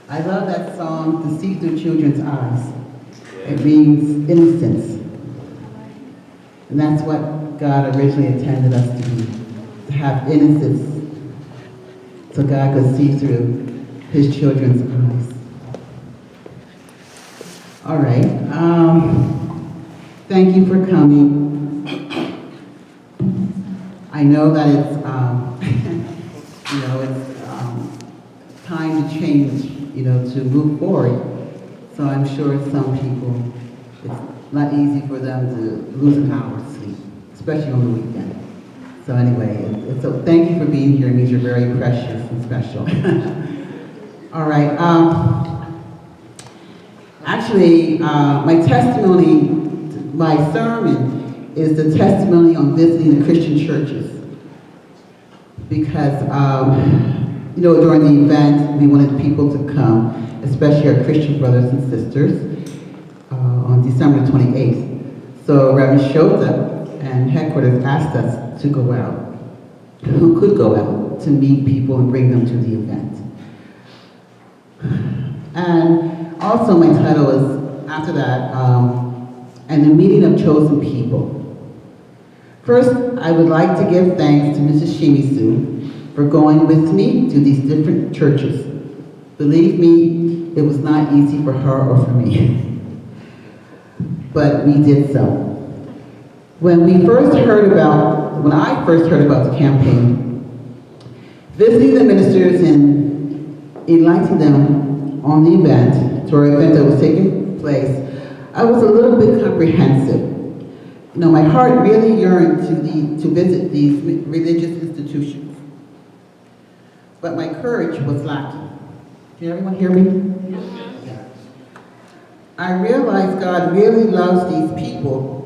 I love that song, To See Through Children's Eyes. It means innocence. And that's what God originally intended us to be, to have innocence, so God could see through his children's eyes. All right. Thank you for coming. I know that it's, it's time to change, to move forward. So I'm sure some people, it's not easy for them to lose an hour's sleep, especially on the weekend. So anyway, so thank you for being here. It means you're very precious and special. All right. Actually, my testimony, my sermon is the testimony on visiting the Christian churches. Because, during the event, we wanted people to come, especially our Christian brothers and sisters, on December 28th. So Reverend Shota and headquarters asked us to go out, who could go out, to meet people and bring them to the event. And also my title is, after that, and the meeting of chosen people. First, I would like to give thanks to Mrs. Shimizu for going with me to these different churches. Believe me, it was not easy for her or for me, but we did so. When I first heard about the campaign, visiting the ministers and enlightening them on the event, to our event that was taking place, I was a little bit comprehensive. My heart really yearned to visit these religious institutions, but my courage was lacking. Can everyone hear me? Yeah. I realized God really loves these people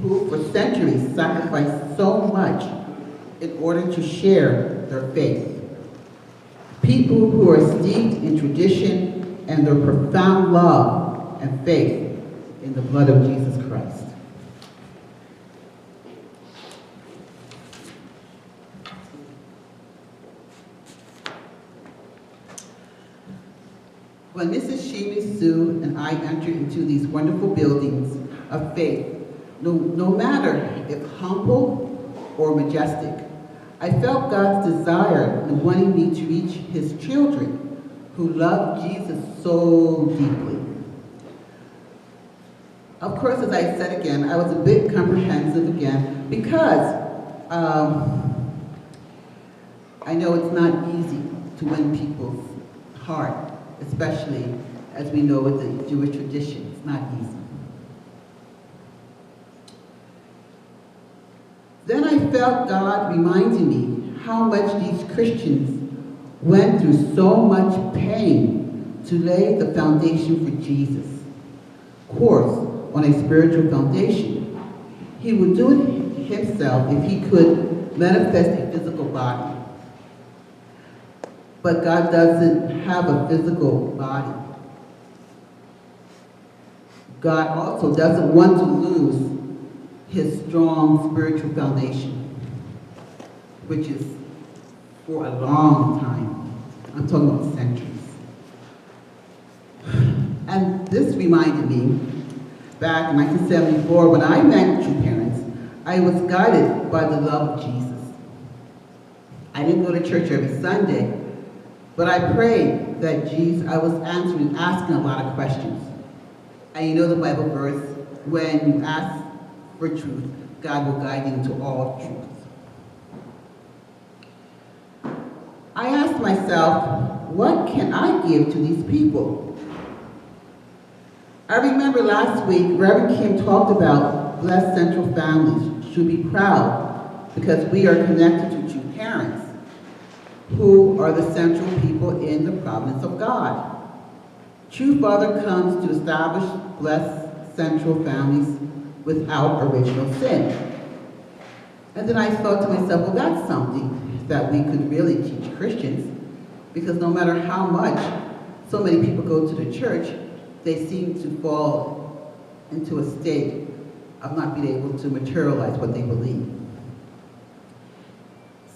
who for centuries sacrificed so much in order to share their faith. People who are steeped in tradition and their profound love and faith in the blood of Jesus Christ. When Mrs. Shimizu and I entered into these wonderful buildings of faith, no matter if humble or majestic, I felt God's desire in wanting me to reach his children who love Jesus so deeply. Of course, as I said again, I was a bit comprehensive again because I know it's not easy to win people's heart, especially as we know with the Jewish tradition. It's not easy. Then I felt God reminding me how much these Christians went through so much pain to lay the foundation for Jesus. Of course, on a spiritual foundation. He would do it himself if he could manifest a physical body. But God doesn't have a physical body. God also doesn't want to lose his strong spiritual foundation, which is for a long time. I'm talking about centuries. And this reminded me, back in 1974, when I met true parents, I was guided by the love of Jesus. I didn't go to church every Sunday, but I prayed that I was asking a lot of questions. And you know the Bible verse, when you ask for truth, God will guide you into all truth. I asked myself, what can I give to these people? I remember last week, Reverend Kim talked about blessed central families should be proud because we are connected to true parents who are the central people in the providence of God. True Father comes to establish blessed central families without original sin. And then I thought to myself, well, that's something that we could really teach Christians, because no matter how much so many people go to the church, they seem to fall into a state of not being able to materialize what they believe.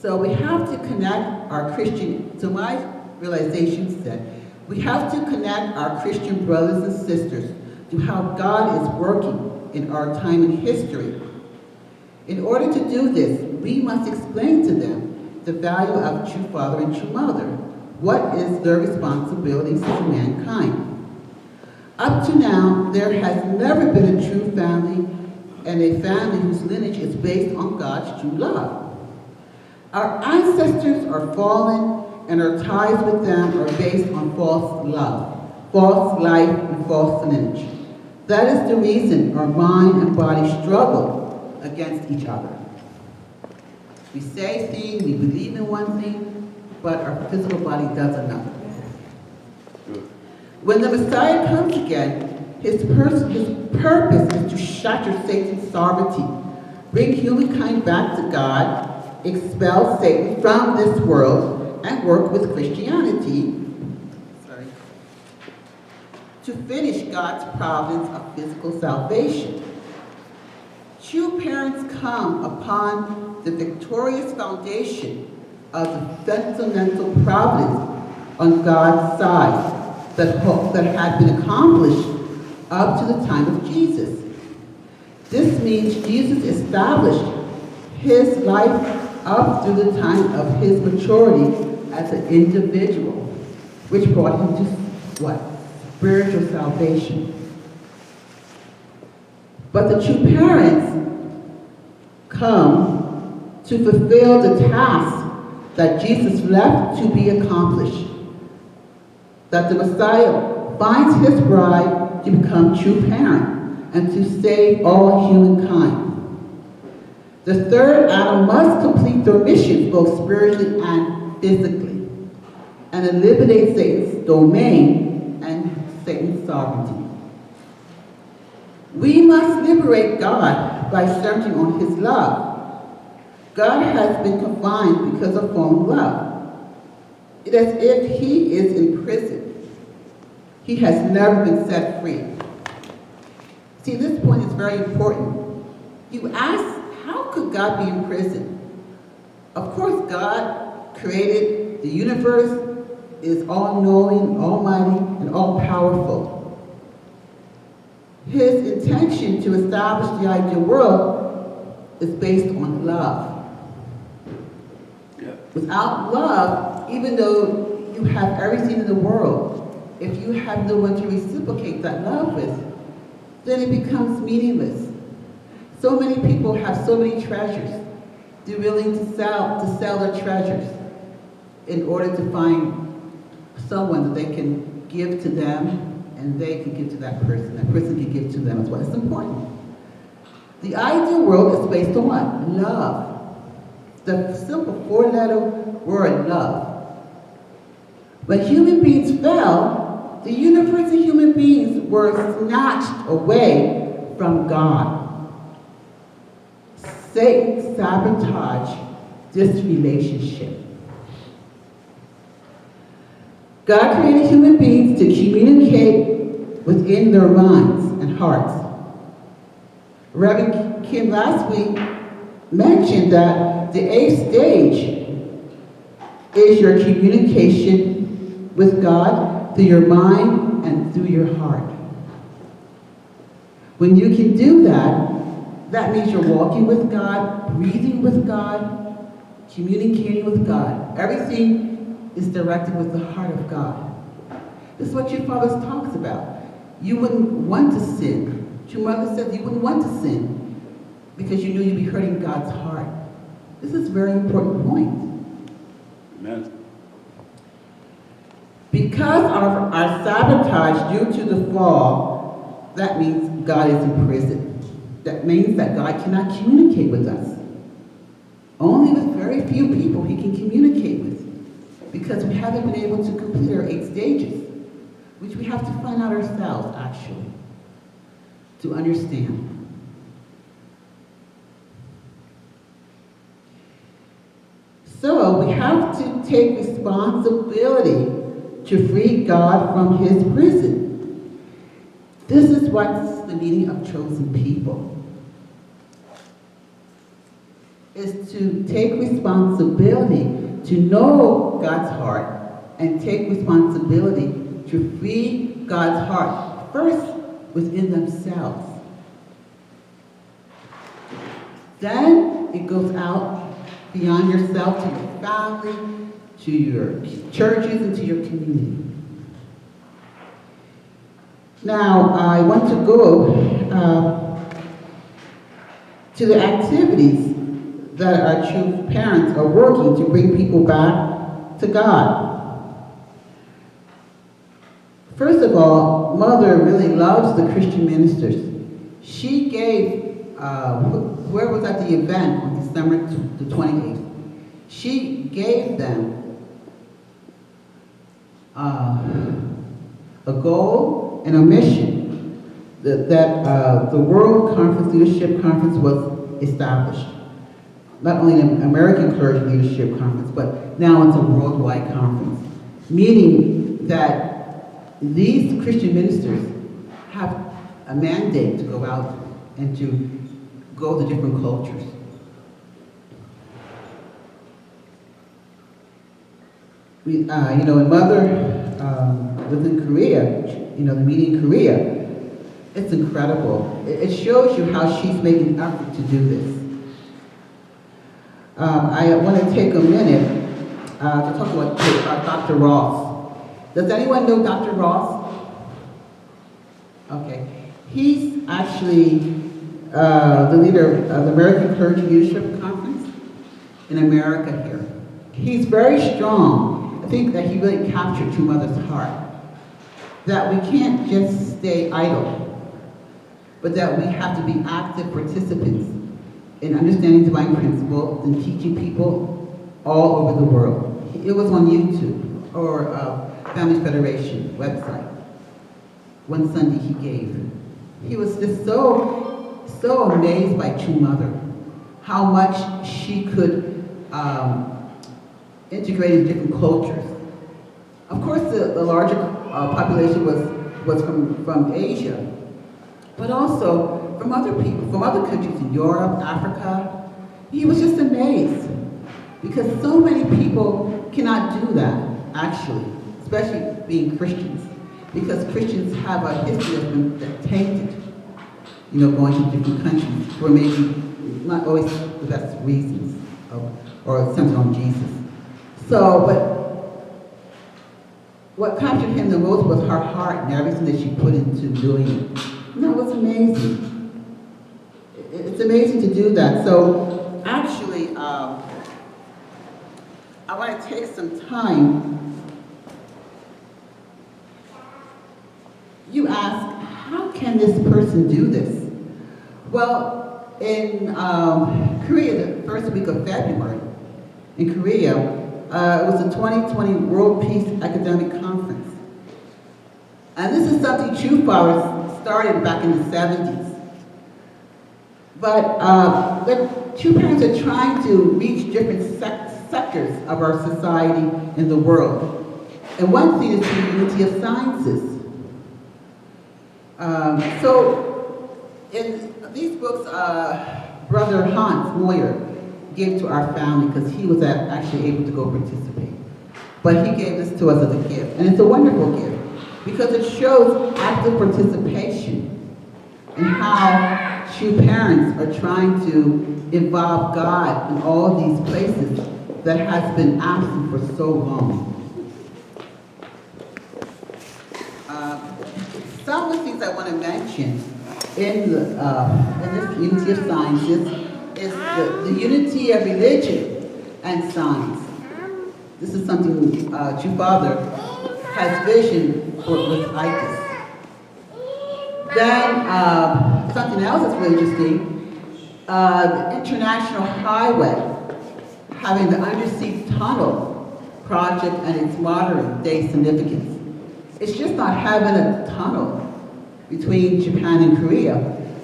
So we have to connect our Christian, so my realization said, we have to connect our Christian brothers and sisters to how God is working in our time in history. In order to do this, we must explain to them the value of true father and true mother. What is their responsibilities to mankind? Up to now, there has never been a true family and a family whose lineage is based on God's true love. Our ancestors are fallen, and our ties with them are based on false love, false life, and false lineage. That is the reason our mind and body struggle against each other. We say things, we believe in one thing, but our physical body does another. When the Messiah comes again, his purpose is to shatter Satan's sovereignty, bring humankind back to God, expel Satan from this world, and work with Christianity to finish God's providence of physical salvation. True parents come upon the victorious foundation of the fundamental providence on God's side that had been accomplished up to the time of Jesus. This means Jesus established his life up through the time of his maturity as an individual, which brought him to what? Spiritual salvation. But the true parents come to fulfill the task that Jesus left to be accomplished. That the Messiah finds his bride to become true parent and to save all humankind. The third Adam must complete their mission both spiritually and physically and eliminate Satan's domain and Satan's sovereignty. We must liberate God by searching on his love. God has been confined because of fallen love. It is as if he is in prison. He has never been set free. See, this point is very important. You ask, how could God be in prison? Of course, God created the universe, is all-knowing, almighty, and all-powerful. His intention to establish the ideal world is based on love. Yeah. Without love, even though you have everything in the world, if you have no one to reciprocate that love with, then it becomes meaningless. So many people have so many treasures. They're willing to sell their treasures in order to find someone that they can give to them, and they can give to that person. That person can give to them as well. It's important. The ideal world is based on what? Love. The simple four-letter word, love. When human beings fell, the universe and human beings were snatched away from God. Satan sabotaged this relationship. God created human beings to communicate within their minds and hearts. Reverend Kim last week mentioned that the 8th stage is your communication with God through your mind and through your heart. When you can do that, that means you're walking with God, breathing with God, communicating with God. Everything is directed with the heart of God. This is what your father talks about. You wouldn't want to sin. Your mother said you wouldn't want to sin because you knew you'd be hurting God's heart. This is a very important point. Amen. Because of our sabotage due to the fall, that means God is in prison. That means that God cannot communicate with us. Only with very few people he can communicate with, because we haven't been able to complete our 8 stages, which we have to find out ourselves, actually, to understand. So we have to take responsibility to free God from his prison. This is what's the meaning of chosen people. is to take responsibility, to know God's heart, and take responsibility to free God's heart, first within themselves. Then it goes out beyond yourself to your family, to your churches, and to your community. Now, I want to go to the activities that our true parents are working to bring people back to God. First of all, Mother really loves the Christian ministers. She gave, whoever was at the event on December the 28th, she gave them a goal and a mission that the World Conference Leadership Conference was established. Not only an American Clergy Leadership Conference, but now it's a worldwide conference, meaning that these Christian ministers have a mandate to go out and to go to different cultures. When Mother was in Korea, the meeting in Korea, it's incredible. It shows you how she's making an effort to do this. I want to take a minute to talk about Dr. Ross. Does anyone know Dr. Ross? Okay. He's actually the leader of the American Clergy Leadership Conference in America here. He's very strong. I think that he really captured True Mother's heart. That we can't just stay idle, but that we have to be active participants in understanding divine principles and teaching people all over the world. It was on YouTube or Family Federation website. One Sunday he gave. He was just so amazed by True Mother, how much she could integrate in different cultures. Of course, the larger population was from Asia, but also from other people, from other countries in Europe, Africa. He was just amazed because so many people cannot do that, actually, especially being Christians, because Christians have a history of being tainted, going to different countries for maybe not always the best reasons or centered on Jesus. So, but what captured him the most was her heart and everything that she put into doing it. And that was amazing. It's amazing to do that. So actually, I want to take some time. You ask, how can this person do this? Well, in Korea, the first week of February, in Korea, it was the 2020 World Peace Academic Conference. And this is something True Fathers started back in the 70s. But the True Parents are trying to reach different sectors of our society and the world. And one thing is the unity of sciences. So in these books, Brother Hans Moyer gave to our family because he was actually able to go participate. But he gave this to us as a gift, and it's a wonderful gift because it shows active participation in how True Parents are trying to involve God in all these places that has been absent for so long. Some of the things I want to mention in this unity of sciences is the unity of religion and science. This is something True Father has vision with ICUS. Then something else that's really interesting, the International Highway having the undersea tunnel project and its modern day significance. It's just not having a tunnel between Japan and Korea,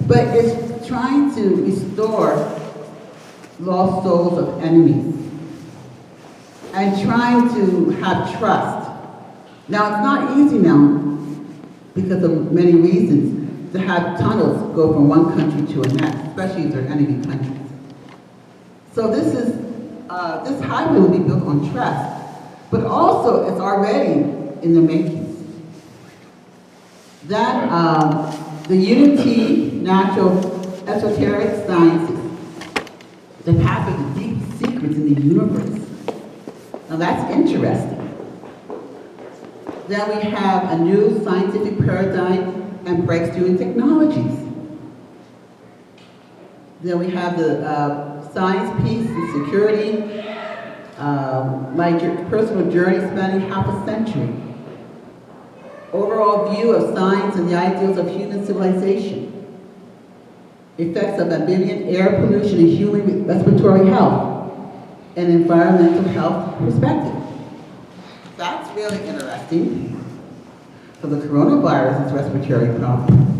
but it's trying to restore lost souls of enemies and trying to have trust. Now, it's not easy now because of many reasons to have tunnels go from one country to the next, especially if they're enemy countries. So this highway will be built on trust, but also it's already in the making. Then the Unity Natural Esoteric Sciences, the path of the deep secrets in the universe. Now that's interesting. Then we have a new scientific paradigm and breakthrough in technologies. Then we have the science, peace, and security. My personal journey spanning half a century. Overall view of science and the ideals of human civilization. Effects of amphibian air pollution and human respiratory health. And environmental health perspective. That's really interesting. So the coronavirus is respiratory problem.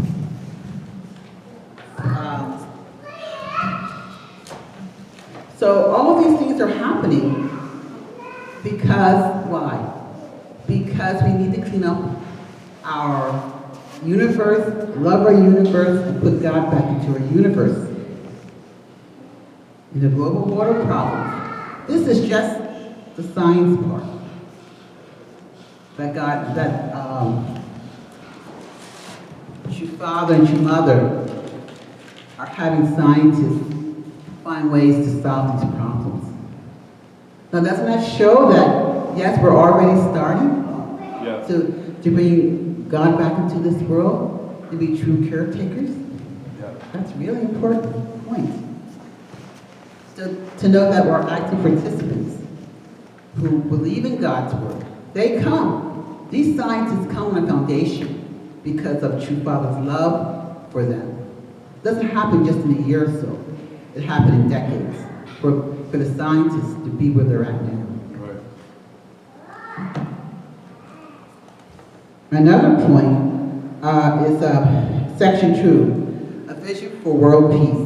So all of these things are happening because, why? Because we need to clean up our universe, love our universe, and put God back into our universe. In the global water problems, this is just the science part. True Father and True Mother are having scientists find ways to solve these problems. Now doesn't that show that, yes, we're already starting to bring God back into this world, to be true caretakers? That's a really important point. To know that we're active participants who believe in God's word. They come. These scientists come on a foundation because of True Father's love for them. It doesn't happen just in a year or so. It happened in decades for the scientists to be where they're at now. Right. Another point is section 2, a vision for world peace.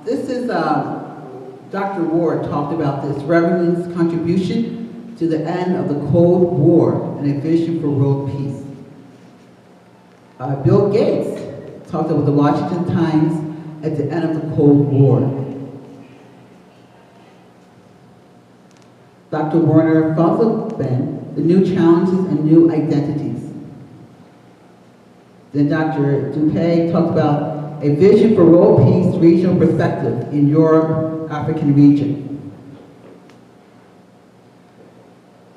This is Dr. Ward talked about this, Reverend's contribution to the end of the Cold War and a vision for world peace. Bill Gates talked about the Washington Times at the end of the Cold War. Dr. Warner Fosselben, the new challenges and new identities. Then Dr. Dupay talked about a vision for world peace regional perspective in Europe, African region.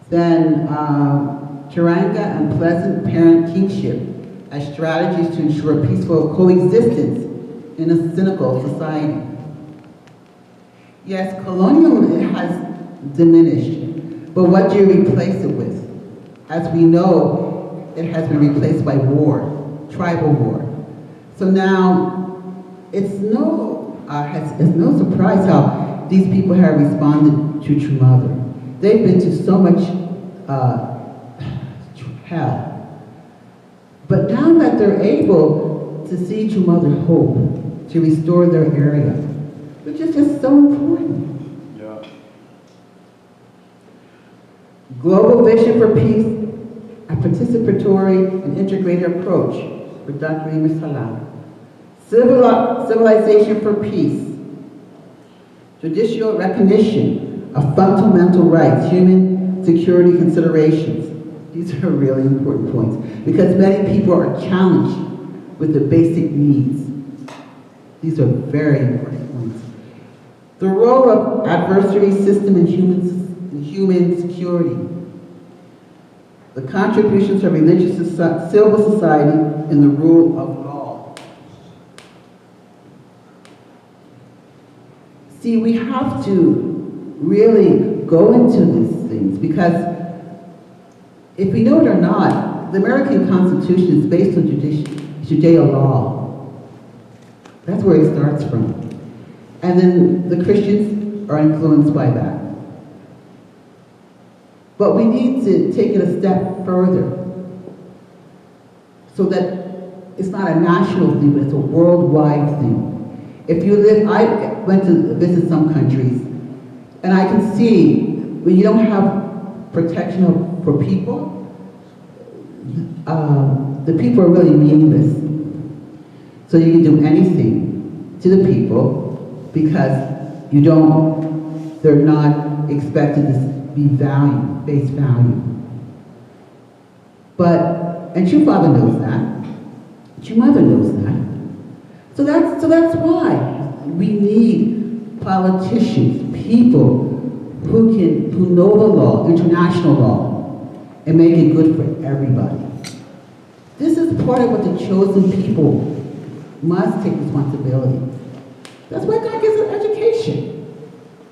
Then Charanga and pleasant parent kingship as strategies to ensure peaceful coexistence in a cynical society. Yes, colonialism has diminished, but what do you replace it with? As we know, it has been replaced by war, tribal war. So now, it's no surprise how these people have responded to True Mother. They've been to so much hell. But now that they're able to see True Mother hope, to restore their area, which is just so important. Yeah. Global vision for peace, a participatory and integrated approach for Dr. Emer Salah. Civilization for peace. Judicial recognition of fundamental rights, human security considerations. These are really important points because many people are challenged with the basic needs. These are very important points. The role of adversary system in human security. The contributions of religious civil society in the rule of law. See, we have to really go into these things because if we know it or not, the American Constitution is based on Judeo law. That's where it starts from. And then the Christians are influenced by that. But we need to take it a step further so that it's not a national thing, but it's a worldwide thing. If you live, I went to visit some countries, and I can see when you don't have protection for people, the people are really meaningless. So you can do anything. to the people because they're not expected to be valued, face value. And your father knows that. Your mother knows that. So that's why we need politicians, people who know the law, international law, and make it good for everybody. This is part of what the chosen people must take responsibility. That's why God gives us education.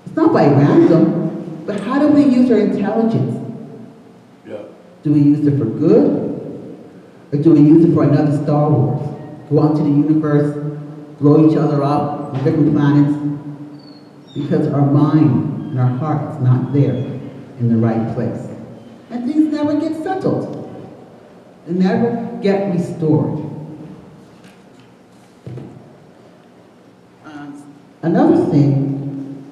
It's not by random, but how do we use our intelligence? Yeah. Do we use it for good? Or do we use it for another Star Wars? Go out into the universe, blow each other up on different planets? Because our mind and our heart is not there in the right place. And things never get settled. They never get restored. Another thing,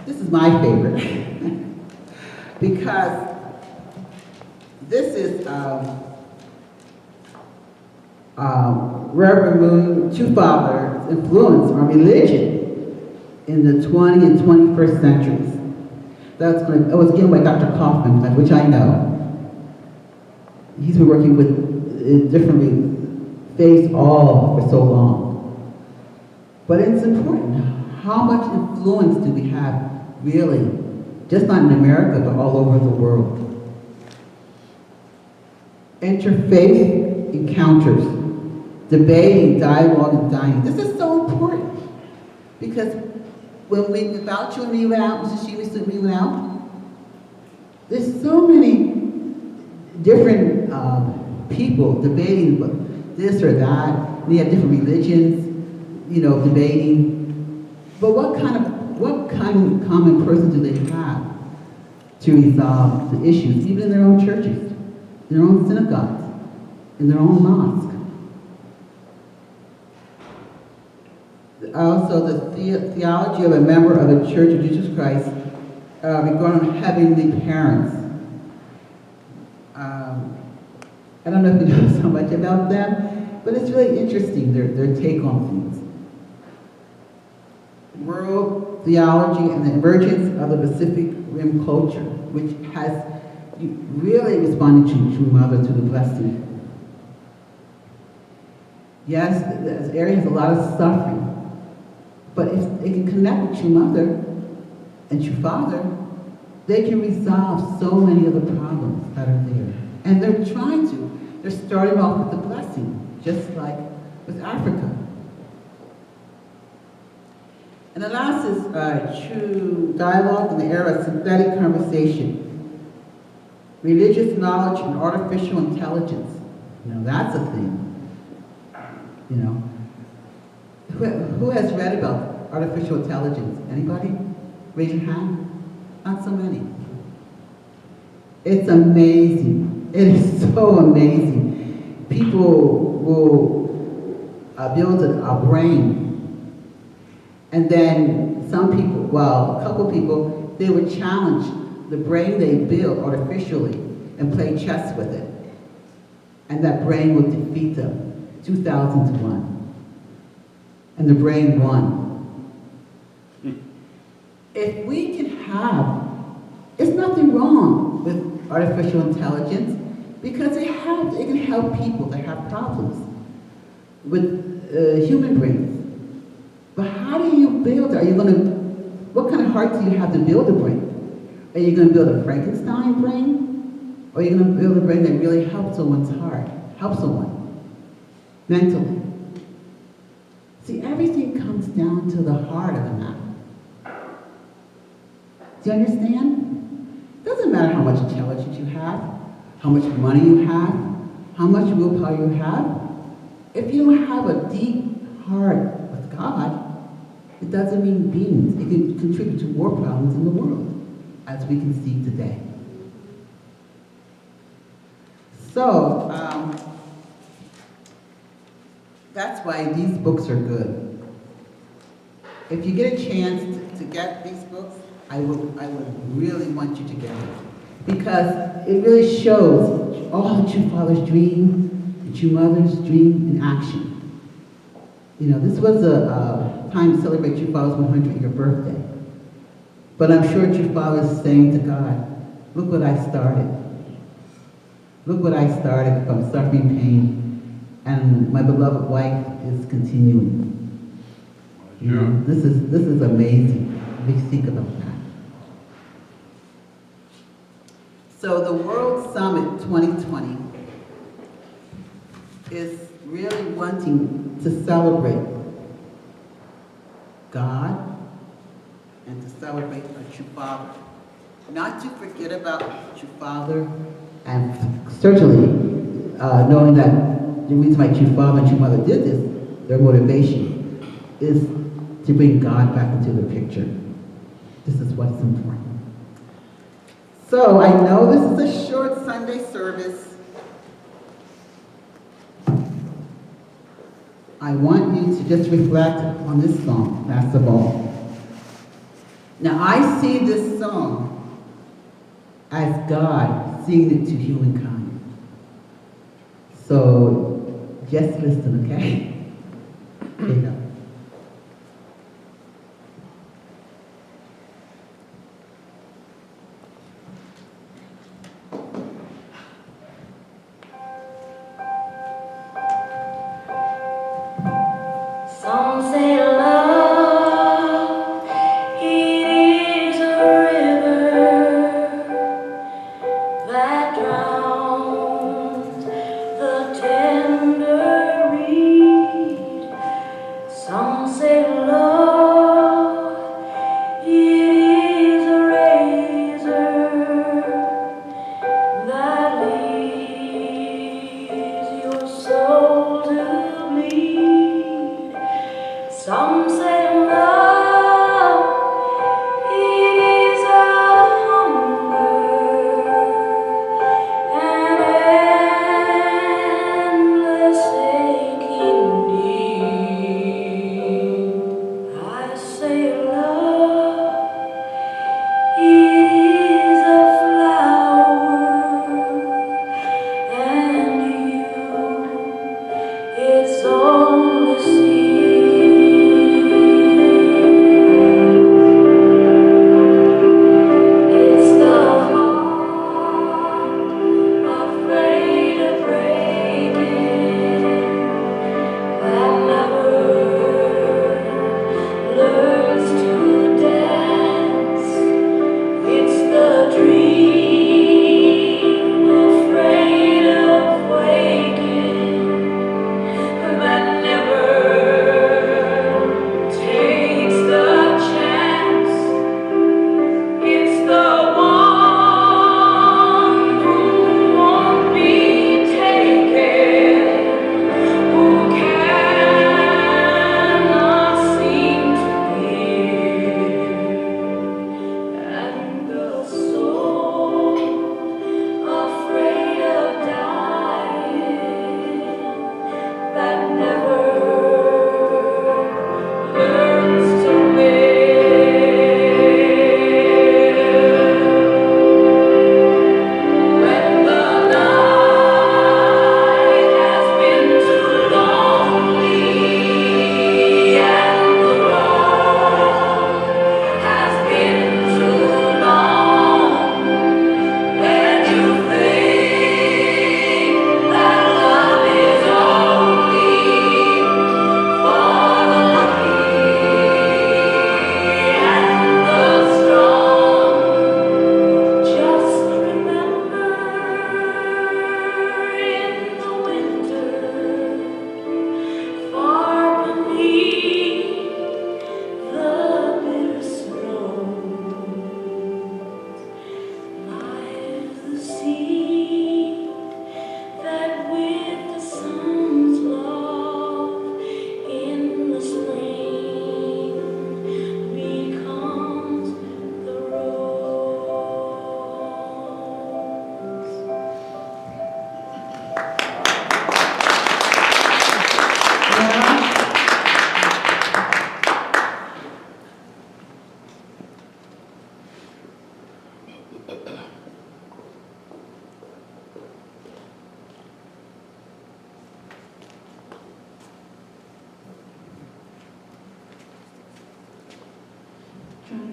this is my favorite, because this is Reverend Moon Two Father's influence on religion in the 20th and 21st centuries. It was given by Dr. Kaufman, which I know. He's been working with different faiths all for so long. But it's important. How much influence do we have, really, just not in America, but all over the world? Interfaith encounters, debating, dialogue, and dining. This is so important because without you and me went out, Mrs. Sheila and me went out, there's so many different people debating this or that. We have different religions, debating. But what kind of common person do they have to resolve the issues, even in their own churches, in their own synagogues, in their own mosque? Also, the theology of a member of the Church of Jesus Christ regarding heavenly parents. I don't know if you know so much about them, but it's really interesting, their take on things. World theology and the emergence of the Pacific Rim culture, which has really responded to True Mother, to the blessing. Yes, this area has a lot of suffering, but if they can connect with True Mother and True Father, they can resolve so many of the problems that are there. And they're trying to. They're starting off with the blessing, just like with Africa. And the last is true dialogue in the era of synthetic conversation, religious knowledge and artificial intelligence. That's a thing. Who has read about artificial intelligence? Anybody? Raise your hand. Not so many. It's amazing. It is so amazing. People will build a brain. And then some people, a couple people, they would challenge the brain they built artificially and play chess with it. And that brain would defeat them 2,000 to 1. And the brain won. If we can have, there's nothing wrong with artificial intelligence because it can help people that have problems with human brains. But how do you build it? What kind of heart do you have to build a brain? Are you going to build a Frankenstein brain? Or are you going to build a brain that really helps someone's heart, helps someone mentally? See, everything comes down to the heart of the matter. Do you understand? It doesn't matter how much intelligence you have, how much money you have, how much willpower you have. If you don't have a deep heart with God, it doesn't mean beans. It can contribute to more problems in the world, as we can see today. So, that's why these books are good. If you get a chance to get these books, I would really want you to get it. Because it really shows all the True Father's dream, the True Mother's dream in action. This was a time to celebrate your father's 100-year birthday. But I'm sure your father is saying to God, look what I started. Look what I started from suffering pain, and my beloved wife is continuing. This is amazing if you think about that. So the World Summit 2020 is really wanting to celebrate God and to celebrate our true Father. Not to forget about true Father, and certainly knowing that the reason why true Father and true Mother did this, their motivation, is to bring God back into the picture. This is what's important. So I know this is a short Sunday service. I want you to just reflect on this song, last of all. Now I see this song as God singing it to humankind. So just listen, okay? Here you go. Some say love, it is a river that drowns the tender reed.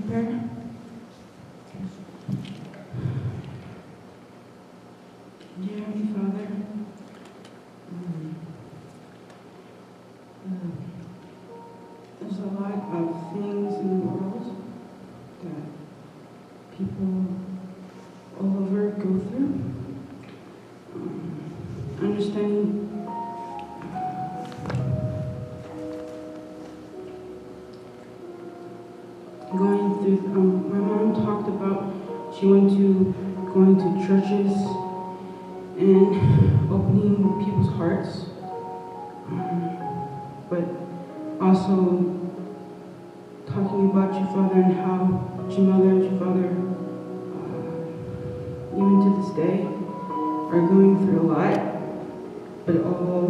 prayer. Dear Heavenly Father, there's a lot of things in the world that people all over go through. Understanding going through, my mom talked about she went to going to churches and opening people's hearts, but also talking about your father and how your mother and your father, even to this day, are going through a lot, but all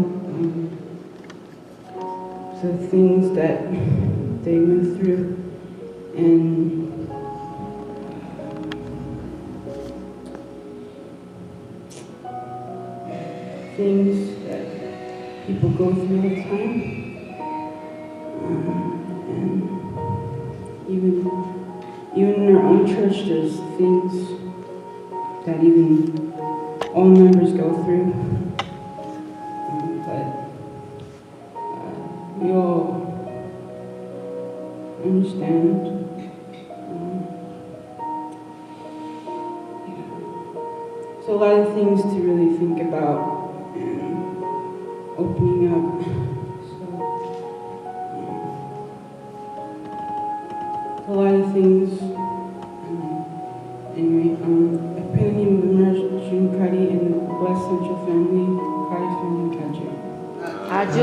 the things that they went through and things that people go through all the time, and even in our own church, there's things that even all members go through, but we all understand. So a lot of things to really think about and opening up. So a lot of things. Anyway, I pray in the name of the marriage June Kaady and the blessed central family, Kaady family, Kaji. 아주